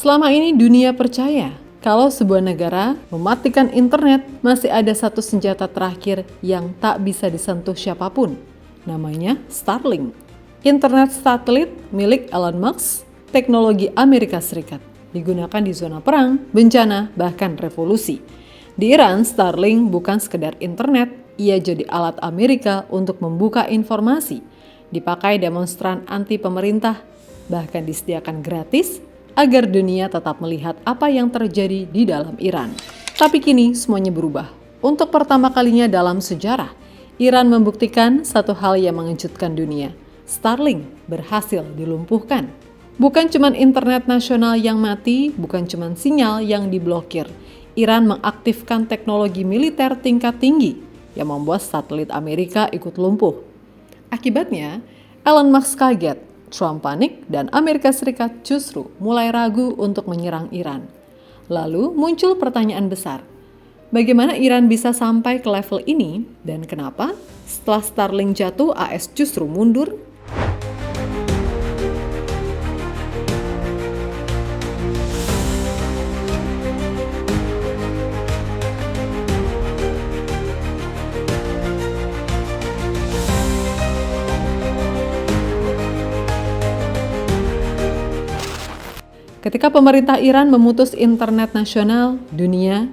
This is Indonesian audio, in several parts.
Selama ini dunia percaya kalau sebuah negara mematikan internet, masih ada satu senjata terakhir yang tak bisa disentuh siapapun. Namanya Starlink. Internet satelit milik Elon Musk, teknologi Amerika Serikat. Digunakan di zona perang, bencana, bahkan revolusi. Di Iran, Starlink bukan sekedar internet, ia jadi alat Amerika untuk membuka informasi. Dipakai demonstran anti pemerintah, bahkan disediakan gratis agar dunia tetap melihat apa yang terjadi di dalam Iran. Tapi kini semuanya berubah. Untuk pertama kalinya dalam sejarah, Iran membuktikan satu hal yang mengejutkan dunia. Starlink berhasil dilumpuhkan. Bukan cuma internet nasional yang mati, bukan cuma sinyal yang diblokir. Iran mengaktifkan teknologi militer tingkat tinggi yang membuat satelit Amerika ikut lumpuh. Akibatnya, Elon Musk kaget, Trump panik, dan Amerika Serikat justru mulai ragu untuk menyerang Iran. Lalu muncul pertanyaan besar, bagaimana Iran bisa sampai ke level ini dan kenapa setelah Starlink jatuh AS justru mundur? Ketika pemerintah Iran memutus internet nasional, dunia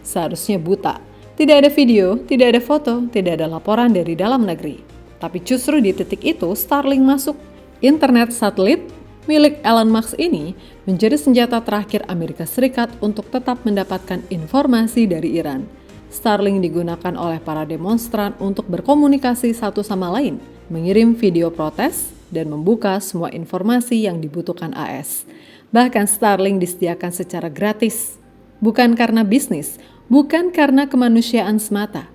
seharusnya buta. Tidak ada video, tidak ada foto, tidak ada laporan dari dalam negeri. Tapi justru di titik itu Starlink masuk. Internet satelit milik Elon Musk ini menjadi senjata terakhir Amerika Serikat untuk tetap mendapatkan informasi dari Iran. Starlink digunakan oleh para demonstran untuk berkomunikasi satu sama lain, mengirim video protes, dan membuka semua informasi yang dibutuhkan AS. Bahkan Starlink disediakan secara gratis, bukan karena bisnis, bukan karena kemanusiaan semata,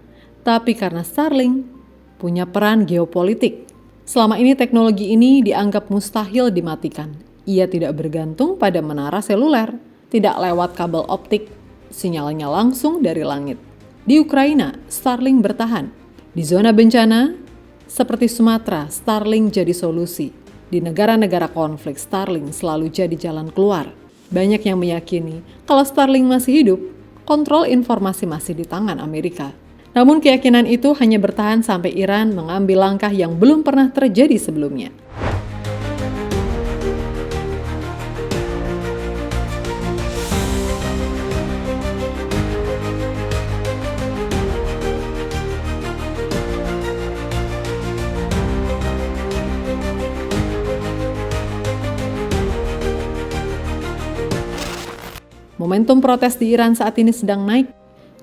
tapi karena Starlink punya peran geopolitik. Selama ini teknologi ini dianggap mustahil dimatikan. Ia tidak bergantung pada menara seluler, tidak lewat kabel optik, sinyalnya langsung dari langit. Di Ukraina, Starlink bertahan. Di zona bencana, seperti Sumatera, Starlink jadi solusi. Di negara-negara konflik, Starlink selalu jadi jalan keluar. Banyak yang meyakini kalau Starlink masih hidup, kontrol informasi masih di tangan Amerika. Namun keyakinan itu hanya bertahan sampai Iran mengambil langkah yang belum pernah terjadi sebelumnya. Momentum protes di Iran saat ini sedang naik.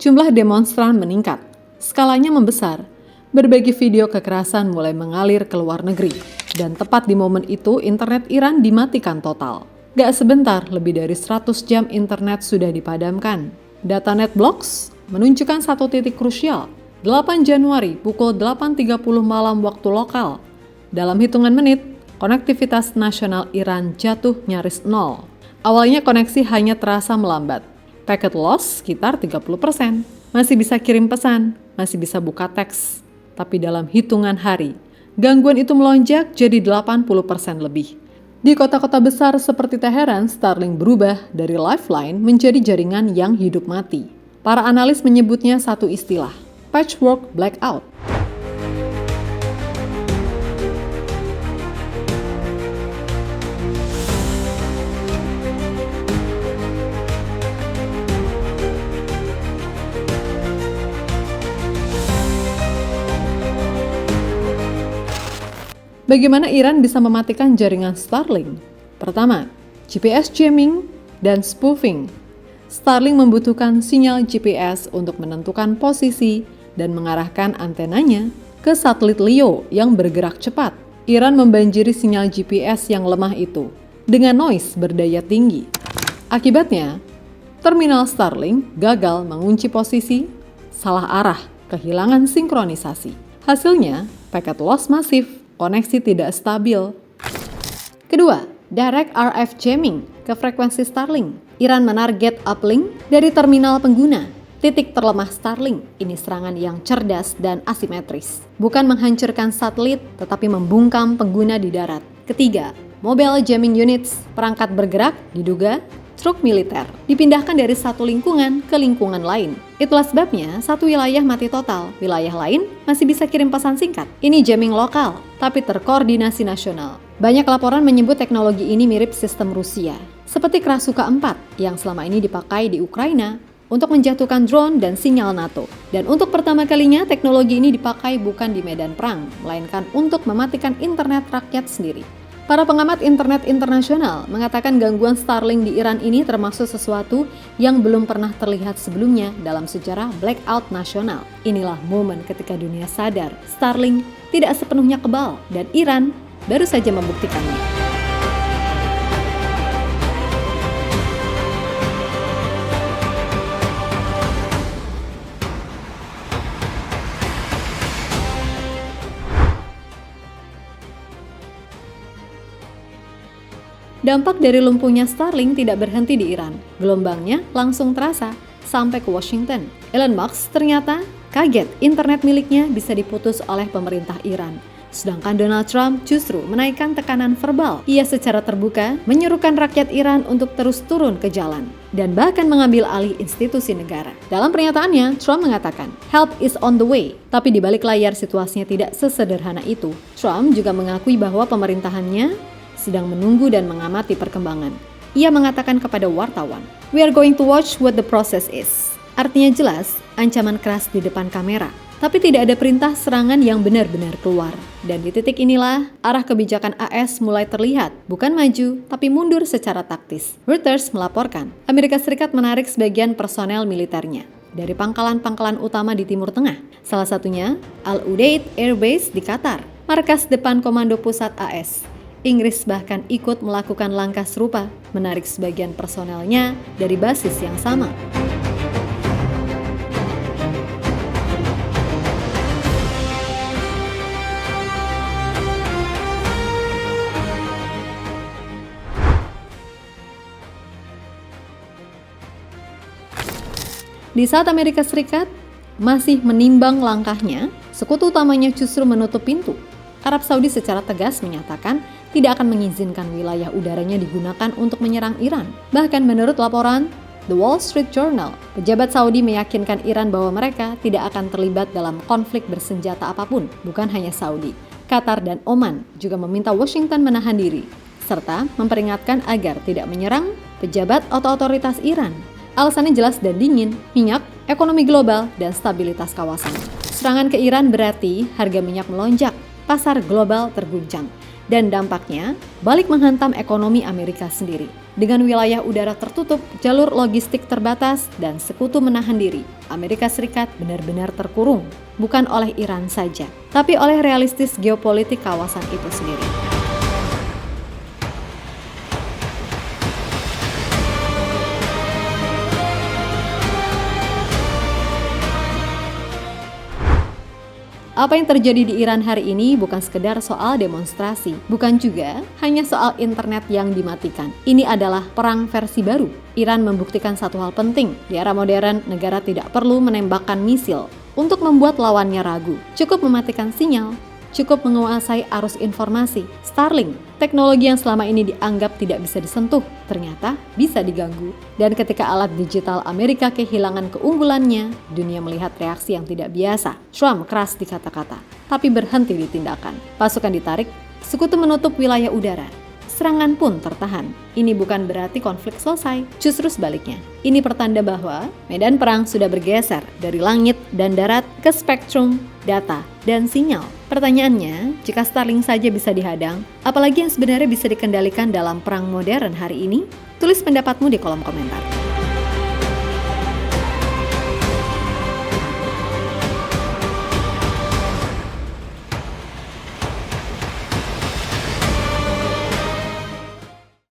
Jumlah demonstran meningkat, skalanya membesar. Berbagai video kekerasan mulai mengalir ke luar negeri. Dan tepat di momen itu, internet Iran dimatikan total. Gak sebentar, lebih dari 100 jam internet sudah dipadamkan. Data NetBlocks menunjukkan satu titik krusial. 8 Januari pukul 8.30 malam waktu lokal. Dalam hitungan menit, konektivitas nasional Iran jatuh nyaris nol. Awalnya koneksi hanya terasa melambat. Packet loss sekitar 30%. Masih bisa kirim pesan, masih bisa buka teks. Tapi dalam hitungan hari, gangguan itu melonjak jadi 80% lebih. Di kota-kota besar seperti Teheran, Starlink berubah dari lifeline menjadi jaringan yang hidup mati. Para analis menyebutnya satu istilah, patchwork blackout. Bagaimana Iran bisa mematikan jaringan Starlink? Pertama, GPS jamming dan spoofing. Starlink membutuhkan sinyal GPS untuk menentukan posisi dan mengarahkan antenanya ke satelit LEO yang bergerak cepat. Iran membanjiri sinyal GPS yang lemah itu dengan noise berdaya tinggi. Akibatnya, terminal Starlink gagal mengunci posisi, salah arah, kehilangan sinkronisasi. Hasilnya, packet loss masif. Koneksi tidak stabil. Kedua, direct RF jamming ke frekuensi Starlink. Iran menarget uplink dari terminal pengguna. Titik terlemah Starlink ini serangan yang cerdas dan asimetris. Bukan menghancurkan satelit, tetapi membungkam pengguna di darat. Ketiga, mobile jamming units, perangkat bergerak diduga truk militer dipindahkan dari satu lingkungan ke lingkungan lain. Itulah sebabnya satu wilayah mati total, wilayah lain masih bisa kirim pesan singkat. Ini jamming lokal, tapi terkoordinasi nasional. Banyak laporan menyebut teknologi ini mirip sistem Rusia, seperti Krasuka 4 yang selama ini dipakai di Ukraina untuk menjatuhkan drone dan sinyal NATO. Dan untuk pertama kalinya teknologi ini dipakai bukan di medan perang, melainkan untuk mematikan internet rakyat sendiri. Para pengamat internet internasional mengatakan gangguan Starlink di Iran ini termasuk sesuatu yang belum pernah terlihat sebelumnya dalam sejarah blackout nasional. Inilah momen ketika dunia sadar Starlink tidak sepenuhnya kebal dan Iran baru saja membuktikannya. Dampak dari lumpuhnya Starlink tidak berhenti di Iran. Gelombangnya langsung terasa sampai ke Washington. Elon Musk ternyata kaget internet miliknya bisa diputus oleh pemerintah Iran. Sedangkan Donald Trump justru menaikkan tekanan verbal. Ia secara terbuka menyerukan rakyat Iran untuk terus turun ke jalan dan bahkan mengambil alih institusi negara. Dalam pernyataannya, Trump mengatakan, "Help is on the way." Tapi di balik layar situasinya tidak sesederhana itu. Trump juga mengakui bahwa pemerintahannya sedang menunggu dan mengamati perkembangan. Ia mengatakan kepada wartawan, "We are going to watch what the process is." Artinya jelas, ancaman keras di depan kamera. Tapi tidak ada perintah serangan yang benar-benar keluar. Dan di titik inilah, arah kebijakan AS mulai terlihat, bukan maju, tapi mundur secara taktis. Reuters melaporkan, Amerika Serikat menarik sebagian personel militernya dari pangkalan-pangkalan utama di Timur Tengah. Salah satunya, Al-Udeid Air Base di Qatar, markas depan Komando Pusat AS. Inggris bahkan ikut melakukan langkah serupa, menarik sebagian personelnya dari basis yang sama. Di saat Amerika Serikat masih menimbang langkahnya, sekutu utamanya justru menutup pintu. Arab Saudi secara tegas menyatakan tidak akan mengizinkan wilayah udaranya digunakan untuk menyerang Iran. Bahkan menurut laporan The Wall Street Journal, pejabat Saudi meyakinkan Iran bahwa mereka tidak akan terlibat dalam konflik bersenjata apapun. Bukan hanya Saudi, Qatar dan Oman juga meminta Washington menahan diri, serta memperingatkan agar tidak menyerang pejabat atau otoritas Iran. Alasannya jelas dan dingin, minyak, ekonomi global, dan stabilitas kawasan. Serangan ke Iran berarti harga minyak melonjak, pasar global terguncang, dan dampaknya balik menghantam ekonomi Amerika sendiri. Dengan wilayah udara tertutup, jalur logistik terbatas, dan sekutu menahan diri, Amerika Serikat benar-benar terkurung, bukan oleh Iran saja, tapi oleh realistis geopolitik kawasan itu sendiri. Apa yang terjadi di Iran hari ini bukan sekedar soal demonstrasi, bukan juga hanya soal internet yang dimatikan. Ini adalah perang versi baru. Iran membuktikan satu hal penting. Di era modern, negara tidak perlu menembakkan misil untuk membuat lawannya ragu. Cukup mematikan sinyal, cukup menguasai arus informasi. Starlink, teknologi yang selama ini dianggap tidak bisa disentuh, ternyata bisa diganggu. Dan ketika alat digital Amerika kehilangan keunggulannya, dunia melihat reaksi yang tidak biasa. Trump keras di kata-kata, tapi berhenti di tindakan. Pasukan ditarik, sekutu menutup wilayah udara. Serangan pun tertahan. Ini bukan berarti konflik selesai, justru sebaliknya. Ini pertanda bahwa medan perang sudah bergeser dari langit dan darat ke spektrum, data, dan sinyal. Pertanyaannya, jika Starlink saja bisa dihadang, apalagi yang sebenarnya bisa dikendalikan dalam perang modern hari ini? Tulis pendapatmu di kolom komentar.